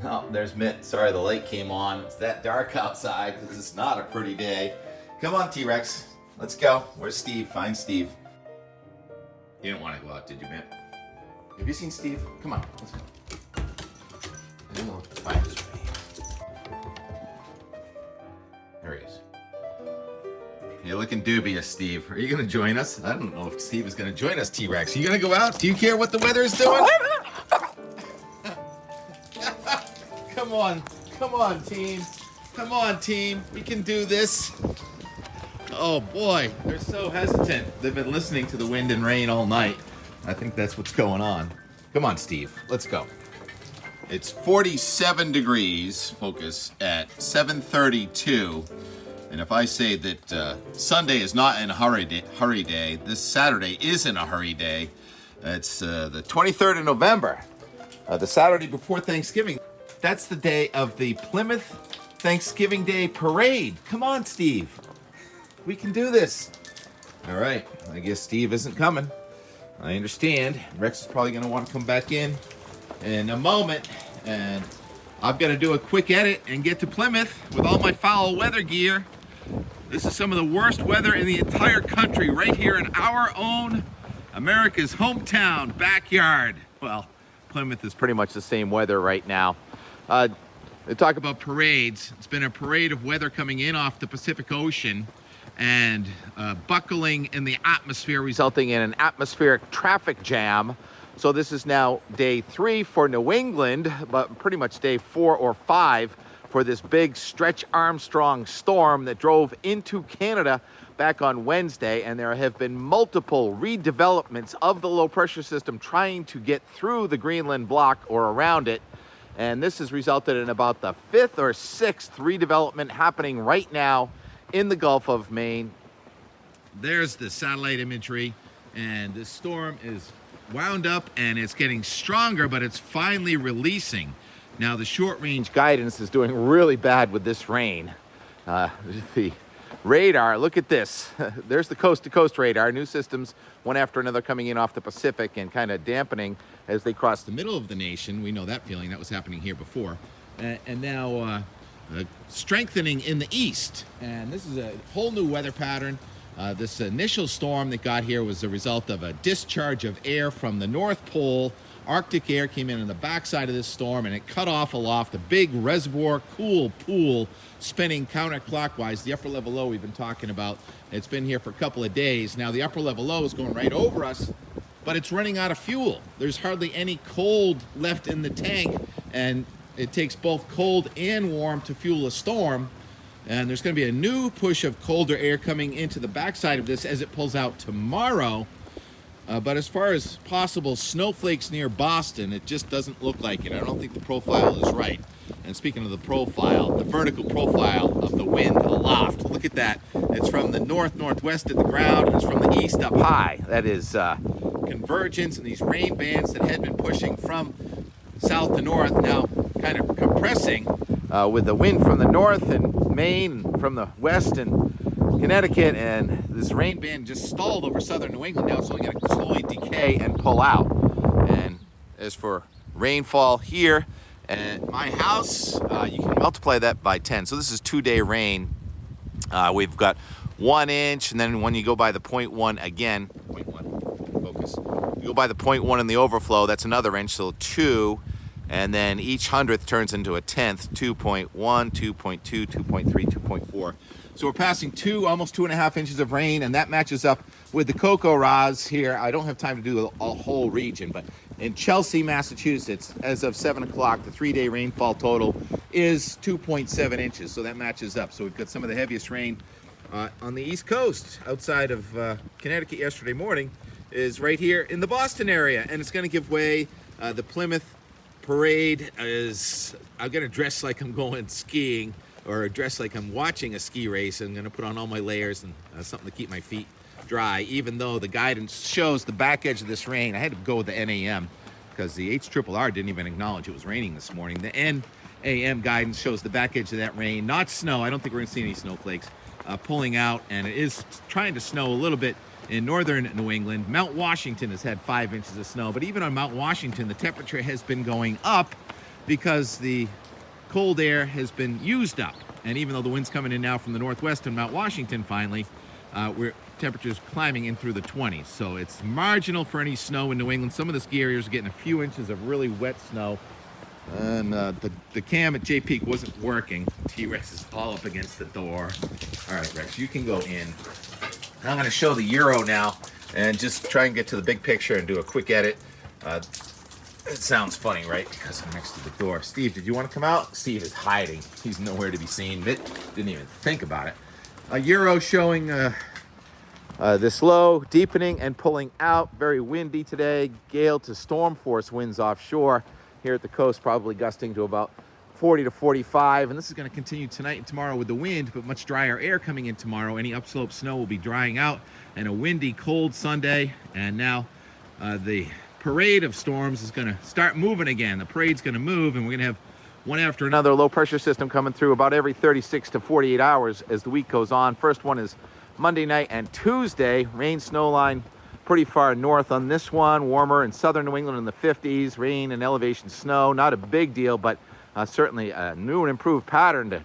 Oh, there's Mitt. Sorry the light came on. It's that dark outside because it's not a pretty day. Come on, T-Rex. Let's go. Where's Steve? Find Steve. You didn't want to go out, did you, Mitt? Have you seen Steve? Come on, let's go. And we'll find his way. There he is. You're looking dubious, Steve. Are you going to join us? I don't know if Steve is going to join us, T-Rex. Are you going to go out? Do you care what the weather is doing? Come on, team. Come on, team. We can do this. Oh boy, they're so hesitant. They've been listening to the wind and rain all night. I think that's what's going on. Come on, Steve. Let's go. It's 47 degrees, focus, at 7:32. And if I say that Sunday is not in a hurry day, this Saturday is in a hurry day. It's the 23rd of November, the Saturday before Thanksgiving. That's the day of the Plymouth Thanksgiving Day Parade. Come on, Steve. We can do this. All right. I guess Steve isn't coming. I understand. Rex is probably going to want to come back in a moment. And I've got to do a quick edit and get to Plymouth with all my foul weather gear. This is some of the worst weather in the entire country right here in our own America's hometown backyard. Well, Plymouth is pretty much the same weather right now. They talk about parades. It's been a parade of weather coming in off the Pacific Ocean and buckling in the atmosphere, resulting in an atmospheric traffic jam. So this is now day 3 for New England, but pretty much day 4 or 5 for this big Stretch Armstrong storm that drove into Canada back on Wednesday. And there have been multiple redevelopments of the low pressure system trying to get through the Greenland block or around it. And this has resulted in about the 5th or 6th redevelopment happening right now in the Gulf of Maine. There's the satellite imagery, and this storm is wound up and it's getting stronger, but it's finally releasing. Now the short range guidance is doing really bad with this rain. The radar, look at this. There's the coast to coast radar, new systems one after another coming in off the Pacific and kind of dampening as they cross the middle of the nation. We know that feeling, that was happening here before. And now strengthening in the east. And this is a whole new weather pattern. This initial storm that got here was a result of a discharge of air from the North Pole. Arctic air came in on the backside of this storm and it cut off aloft a big reservoir cool pool spinning counterclockwise. The upper level low we've been talking about, it's been here for a couple of days. Now the upper level low is going right over us, but it's running out of fuel. There's hardly any cold left in the tank, and it takes both cold and warm to fuel a storm. And there's going to be a new push of colder air coming into the backside of this as it pulls out tomorrow. But as far as possible snowflakes near Boston, it just doesn't look like it. I don't think the profile is right. And speaking of the profile, the vertical profile of the wind aloft, look at that. It's from the north-northwest at the ground, and it's from the east up high. That is convergence, and these rain bands that had been pushing from south to north now kind of compressing with the wind from the north and Maine, and from the west and Connecticut, and this rain band just stalled over southern New England. Now it's only going to slowly decay and pull out. And as for rainfall here at my house, you can multiply that by 10. So this is 2-day rain. We've got 1 inch, and then when you go by the 0.1 again, 0.1, focus. You go by the 0.1 in the overflow, that's another inch, so 2. And then each hundredth turns into a tenth, 2.1, 2.2, 2.3, 2.4. So we're passing almost 2.5 inches of rain, and that matches up with the Cocoa Raz here. I don't have time to do a whole region, but in Chelsea, Massachusetts, as of 7 o'clock, the 3-day rainfall total is 2.7 inches. So that matches up. So we've got some of the heaviest rain on the East Coast outside of Connecticut yesterday morning is right here in the Boston area, and it's going to give way. The Plymouth parade is, I'm going to dress like I'm going skiing, or dress like I'm watching a ski race. I'm going to put on all my layers and something to keep my feet dry, even though the guidance shows the back edge of this rain. I had to go with the NAM because the HRRR didn't even acknowledge it was raining this morning. The NAM guidance shows the back edge of that rain, not snow. I don't think we're going to see any snowflakes pulling out, and it is trying to snow a little bit in northern New England. Mount Washington has had 5 inches of snow, but even on Mount Washington, the temperature has been going up because the cold air has been used up. And even though the wind's coming in now from the northwest and Mount Washington finally, temperatures climbing in through the 20s. So it's marginal for any snow in New England. Some of the ski areas are getting a few inches of really wet snow. And the cam at J Peak wasn't working. T-Rex is all up against the door. All right, Rex, you can go in. I'm going to show the Euro now and just try and get to the big picture and do a quick edit. It sounds funny, right? Because I'm next to the door. Steve, did you want to come out? Steve is hiding. He's nowhere to be seen. Mitt didn't even think about it. Euro showing this low, deepening and pulling out. Very windy today. Gale to storm force winds offshore. Here at the coast, probably gusting to about 40 to 45. And this is going to continue tonight and tomorrow with the wind, but much drier air coming in tomorrow. Any upslope snow will be drying out. And a windy, cold Sunday. And now the parade of storms is going to start moving again. The parade's going to move, and we're going to have one after another low pressure system coming through about every 36 to 48 hours as the week goes on. First one is Monday night and Tuesday. Rain snow line pretty far north on this one. Warmer in southern New England in the 50s. Rain and elevation snow, not a big deal, but certainly a new and improved pattern to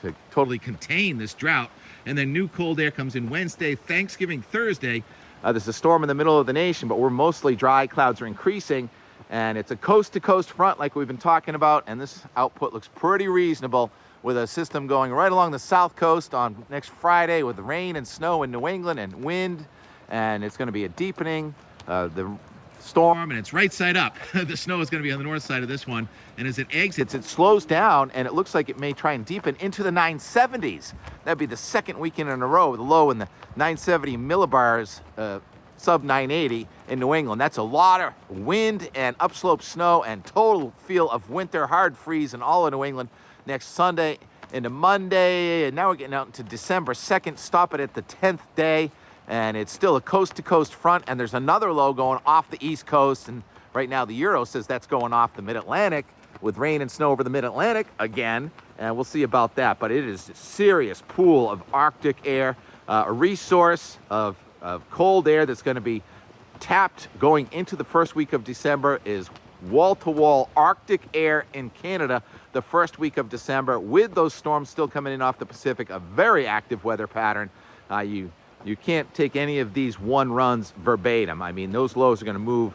to totally contain this drought. And then new cold air comes in Wednesday, Thanksgiving, Thursday. There's a storm in the middle of the nation, but we're mostly dry. Clouds are increasing, and it's a coast-to-coast front like we've been talking about, and this output looks pretty reasonable with a system going right along the south coast on next Friday with rain and snow in New England and wind, and it's going to be a deepening. The storm, and it's right side up. The snow is going to be on the north side of this one, and as it exits, it slows down, and it looks like it may try and deepen into the 970s. That'd be the second weekend in a row with a low in the 970 millibars, sub 980 in New England. That's a lot of wind and upslope snow and total feel of winter, hard freeze in all of New England next Sunday into Monday, and now we're getting out into December 2nd. Stop it at the 10th day. And it's still a coast-to-coast front, and there's another low going off the east coast, and right now the Euro says that's going off the mid-Atlantic with rain and snow over the mid-Atlantic again, and we'll see about that. But it is a serious pool of Arctic air, a resource of cold air that's going to be tapped going into the first week of December. Is wall-to-wall Arctic air in Canada the first week of December, with those storms still coming in off the Pacific, a very active weather pattern. You can't take any of these one runs verbatim. I mean, those lows are going to move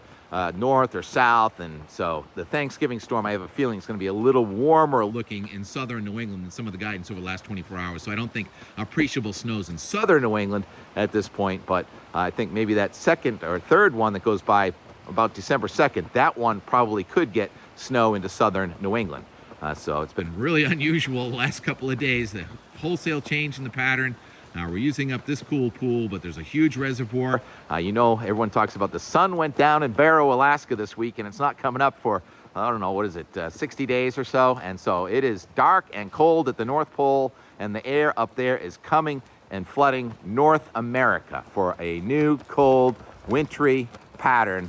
north or south, and so the Thanksgiving storm, I have a feeling, is going to be a little warmer looking in southern New England than some of the guidance over the last 24 hours. So I don't think appreciable snows in southern New England at this point, but I think maybe that second or third one that goes by about December 2nd, that one probably could get snow into southern New England. So it's been really unusual the last couple of days, the wholesale change in the pattern. We're using up this cool pool, but there's a huge reservoir. Everyone talks about the sun went down in Barrow, Alaska this week, and it's not coming up for, 60 days or so. And so it is dark and cold at the North Pole, and the air up there is coming and flooding North America for a new, cold, wintry pattern,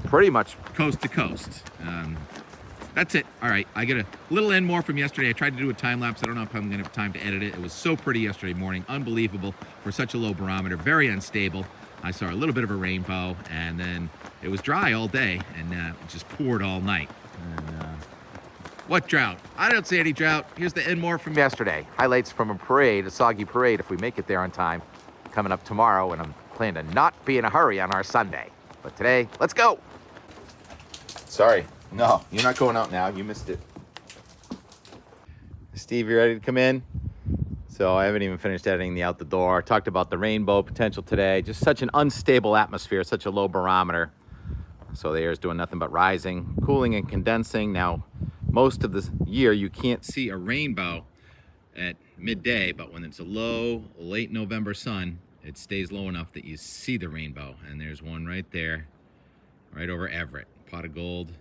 pretty much coast to coast. That's it. All right, I get a little end more from yesterday. I tried to do a time lapse. I don't know if I'm going to have time to edit it. It was so pretty yesterday morning. Unbelievable for such a low barometer. Very unstable. I saw a little bit of a rainbow, and then it was dry all day, and it just poured all night. And, what drought? I don't see any drought. Here's the end more from yesterday. Highlights from a parade, a soggy parade, if we make it there on time, coming up tomorrow, and I'm planning to not be in a hurry on our Sunday. But today, let's go. Sorry. No, you're not going out now. You missed it. Steve, you ready to come in? So I haven't even finished editing the out the door. Talked about the rainbow potential today. Just such an unstable atmosphere, such a low barometer. So the air is doing nothing but rising, cooling and condensing. Now, most of this year, you can't see a rainbow at midday, but when it's a low, late November sun, it stays low enough that you see the rainbow. And there's one right there, right over Everett. Pot of gold.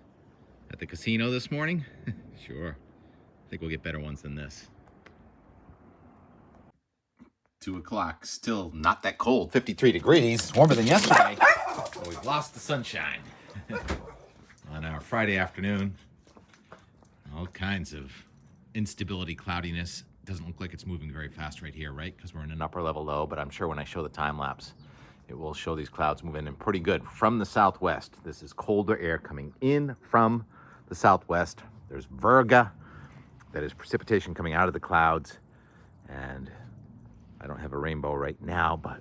At the casino this morning? Sure. I think we'll get better ones than this. 2 o'clock, still not that cold. 53 degrees. It's warmer than yesterday. But we've lost the sunshine. On our Friday afternoon, all kinds of instability, cloudiness. Doesn't look like it's moving very fast right here, right? Because we're in an upper level low, but I'm sure when I show the time lapse, it will show these clouds moving in pretty good from the southwest. This is colder air coming in from the southwest. There's virga, that is precipitation coming out of the clouds. And I don't have a rainbow right now, but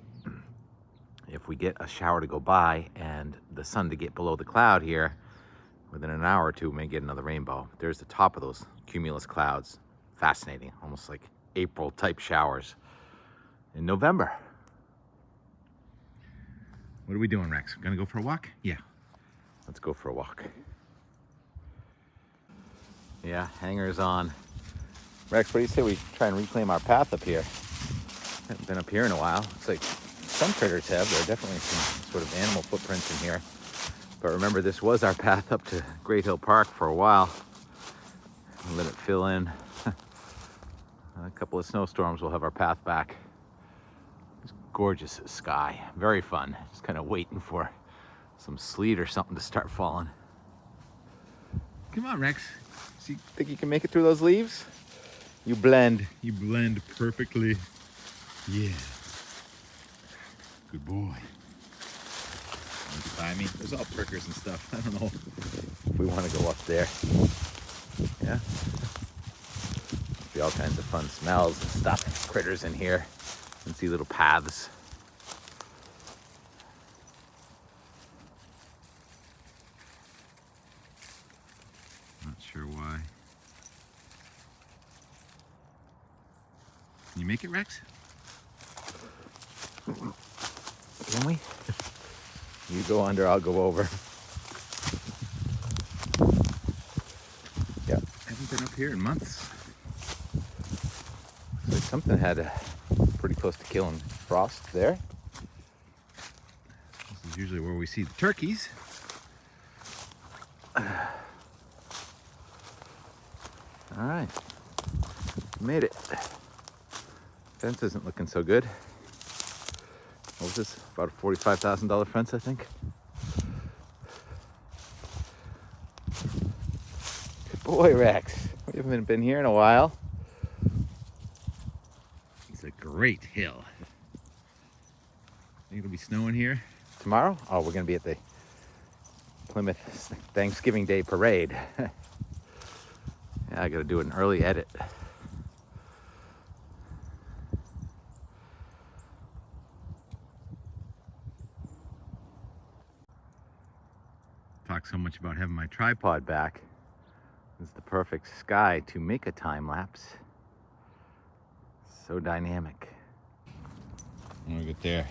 if we get a shower to go by and the sun to get below the cloud here, within an hour or two, we may get another rainbow. There's the top of those cumulus clouds. Fascinating, almost like April type showers in November. What are we doing, Rex? Gonna go for a walk? Yeah, let's go for a walk. Yeah, hangers on. Rex, what do you say we try and reclaim our path up here? Haven't been up here in a while. It's like some critters have. There are definitely some sort of animal footprints in here. But remember, this was our path up to Great Hill Park for a while. Let it fill in. A couple of snowstorms will have our path back. It's gorgeous sky, very fun. Just kind of waiting for some sleet or something to start falling. Come on, Rex. See, think you can make it through those leaves? You blend perfectly. Yeah. Good boy. By me, there's all prickers and stuff. I don't know if we want to go up there. Yeah. Be all kinds of fun smells and stuff. Critters in here. You can see little paths. Not sure why. Can you make it, Rex? Can we? You go under, I'll go over. Yeah, haven't been up here in months. Looks like something had pretty close to killing frost there. This is usually where we see the turkeys. All right, made it. Fence isn't looking so good. What was this? About a $45,000 fence, I think. Good boy, Rex. We haven't been here in a while. It's a great hill. Think it'll be snowing here tomorrow? Oh, we're gonna be at the Plymouth Thanksgiving Day parade. Yeah, I gotta do an early edit. Talk so much about having my tripod back. This is the perfect sky to make a time lapse. So dynamic. I'm gonna get there.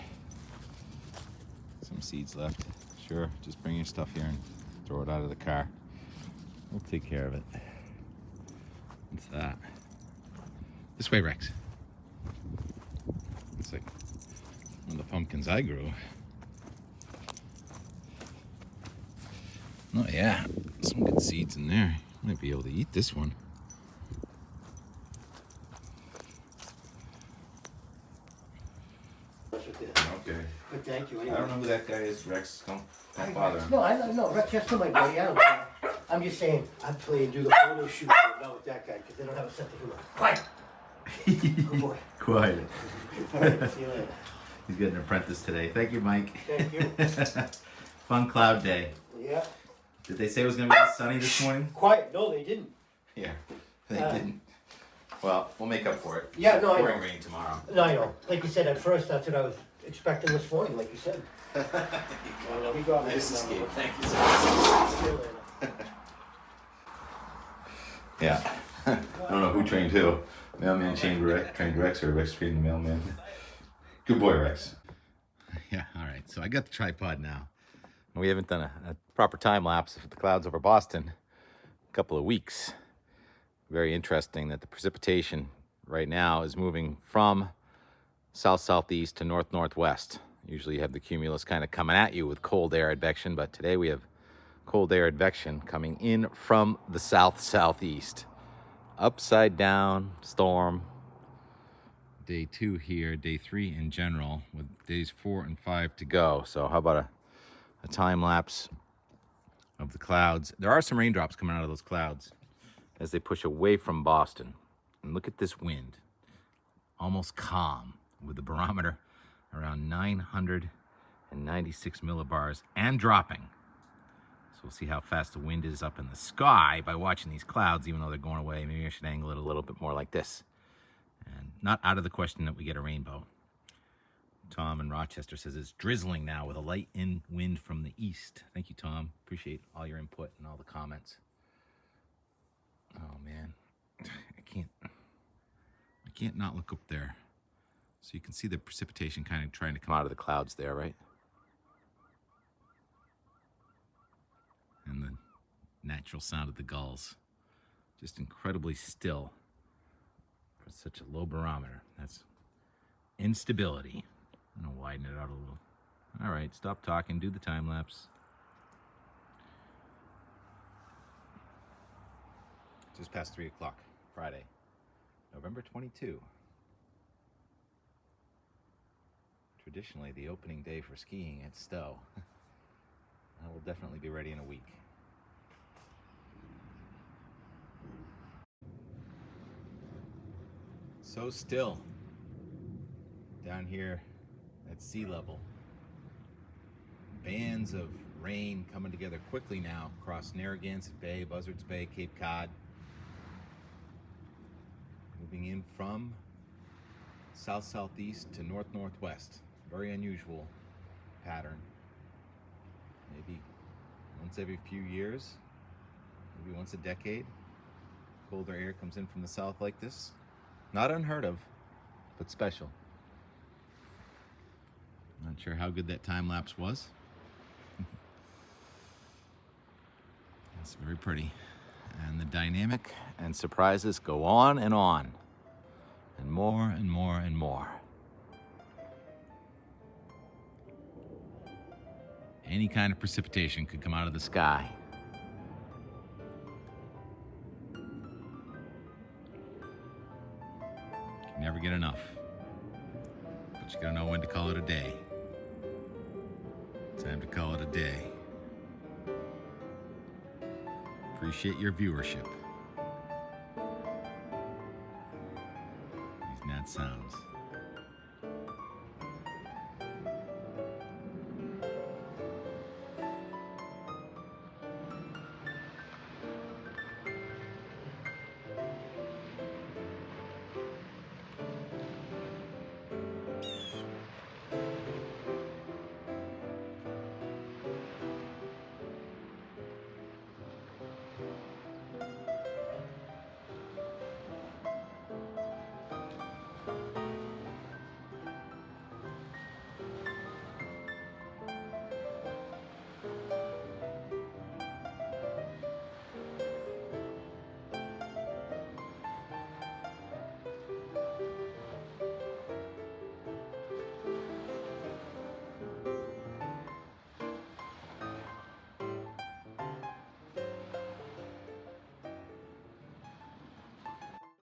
Some seeds left. Sure, just bring your stuff here and throw it out of the car. We'll take care of it. What's that? This way, Rex. It's like one of the pumpkins I grew. Oh yeah, some good seeds in there. Might be able to eat this one. Okay. But thank you. I don't know who that guy is, Rex. Don't bother him. No, I don't know. Rex, that's not my buddy. I don't care. I'm just saying, I'd play and do the photo shoot, but not with that guy, because they don't have a sense of humor. Quiet! Good boy. Quiet. All right, see you later. He's getting an apprentice today. Thank you, Mike. Thank you. Fun cloud day. Yeah. Did they say it was going to be sunny this morning? Quiet. No, they didn't. Yeah, they didn't. Well, we'll make up for it. Yeah, no, I Pouring know. rain tomorrow. No, I know. Like you said, at first, that's what I was expecting this morning, like you said. We got Nice it. escape. Thank you so much. See you later. Yeah. I don't know who trained who. Mailman trained Rex, or Rex trained the mailman. Good boy, Rex. Yeah, all right. So I got the tripod now. We haven't done a proper time lapse of the clouds over Boston in a couple of weeks. Very interesting that the precipitation right now is moving from south-southeast to north-northwest. Usually you have the cumulus kind of coming at you with cold air advection, but today we have cold air advection coming in from the south-southeast. Upside down storm. Day 2 here, day 3 in general, with days 4 and 5 to go. So how about a time lapse of the clouds? There are some raindrops coming out of those clouds as they push away from Boston. And look at this wind, almost calm, with the barometer around 996 millibars and dropping. So we'll see how fast the wind is up in the sky by watching these clouds, even though they're going away. Maybe I should angle it a little bit more like this. And not out of the question that we get a rainbow. Tom in Rochester says it's drizzling now with a light wind from the east. Thank you, Tom. Appreciate all your input and all the comments. Oh man, I can't not look up there. So you can see the precipitation kind of trying to come out of the clouds there, right? And the natural sound of the gulls. Just incredibly still for such a low barometer. That's instability. I'm gonna widen it out a little. All right, stop talking, do the time lapse. Just past 3 o'clock, Friday, November 22. Traditionally the opening day for skiing at Stowe. I will definitely be ready in a week. So still down here at sea level. Bands of rain coming together quickly now across Narragansett Bay, Buzzards Bay, Cape Cod. Moving in from south-southeast to north-northwest. Very unusual pattern. Maybe once every few years, maybe once a decade, colder air comes in from the south like this. Not unheard of, but special. Not sure how good that time lapse was. It's very pretty. And the dynamic and surprises go on. And more and more and more. Any kind of precipitation could come out of the sky. Can never get enough. But you gotta know when to call it a day. Time to call it a day. Appreciate your viewership. These Nat sounds.